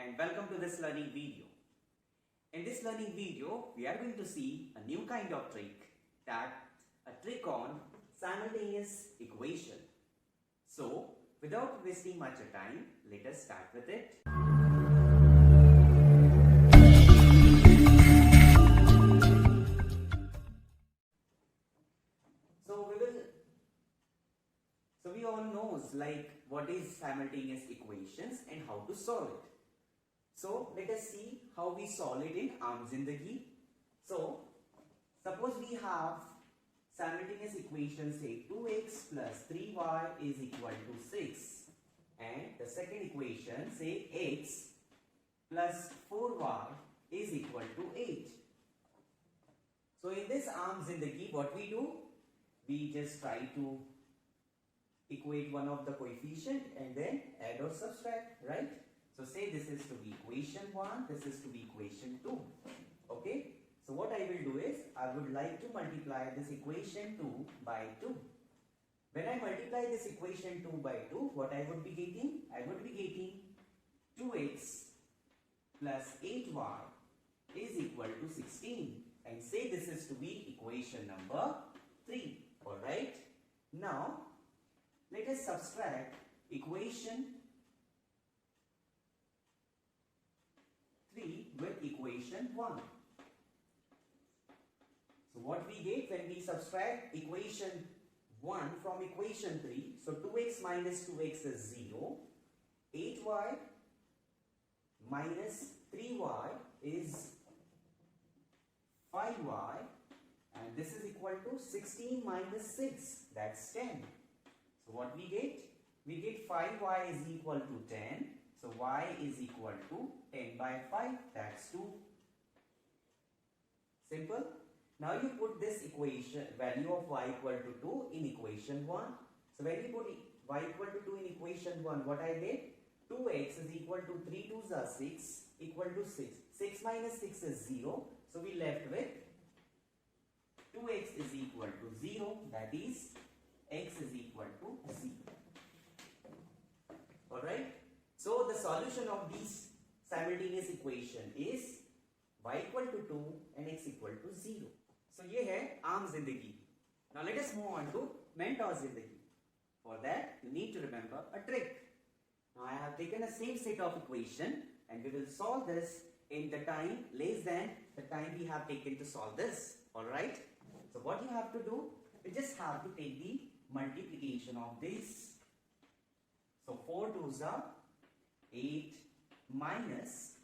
and welcome to this learning video. In this learning video, we are going to see a new kind of trick, a trick on simultaneous equation. So, without wasting much time, let us start with it. So we all knows what is simultaneous equations and how to solve it. So let us see how we solve it in Aam Zindagi. So suppose we have simultaneous equation, say 2x plus 3y is equal to 6, and the second equation, say x plus 4y is equal to 8. So in this Aam Zindagi, what we do? We just try to equate one of the coefficient and then add or subtract, right? So say this is to be equation 1, this is to be equation 2. Okay? So what I will do is, I would like to multiply this equation 2 by 2. When I multiply this equation 2 by 2, what I would be getting? I would be getting 2x plus 8y is equal to 16. And say this is to be equation number 3. Alright? Now, let us subtract equation 3 with equation 1. So what we get when we subtract equation 1 from equation 3, so 2x minus 2x is 0, 8y minus 3y is 5y, and this is equal to 16 minus 6, that's 10. So what we get? We get 5y is equal to 10. So y is equal to 10 by 5. That's 2. Simple. Now you put this equation, value of y equal to 2 in equation 1. So when you put y equal to 2 in equation 1, what I get? 2x is equal to 3 2s are 6 equal to 6. 6 minus 6 is 0. So we left with 2x is equal to 0. That is x is equal to 0. Alright. So the solution of this simultaneous equation is y equal to 2 and x equal to 0. So ये है आम जिंदगी. Now let us move on to mentor zindagi. For that you need to remember a trick. Now I have taken a same set of equation and we will solve this in the time less than the time we have taken to solve this. Alright. So what you have to do, you just have to take the multiplication of this. So 4 2s are 8 minus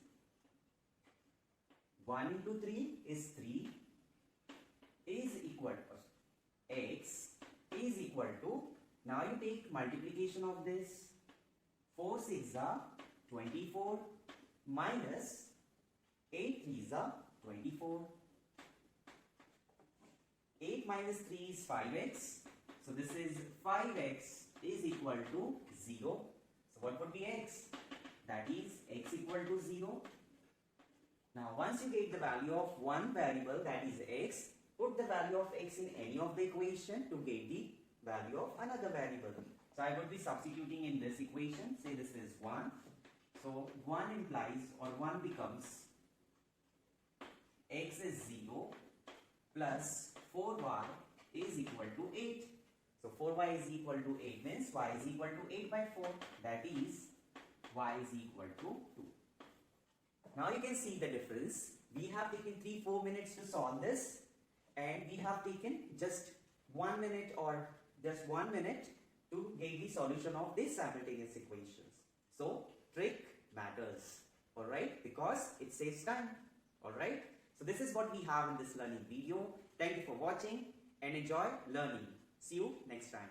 1 into 3 is 3 is equal to x is equal to, now you take multiplication of this, 4 6 are 24 minus 8 3s are 24. 8 minus 3 is 5x. So this is 5x is equal to 0. So what would be x? That is x equal to 0. Now once you get the value of one variable, that is x, put the value of x in any of the equation to get the value of another variable. So I would be substituting in this equation. Say this is 1. So 1 implies, or 1 becomes x is 0 plus 4y is equal to 8. So 4y is equal to 8 means y is equal to 8 by 4. That is y is equal to 2. Now you can see the difference. We have taken 3-4 minutes to solve this, and we have taken just 1 minute or just 1 minute to get the solution of these simultaneous equations. So trick matters, alright, because it saves time, alright. So this is what we have in this learning video. Thank you for watching and enjoy learning. See you next time.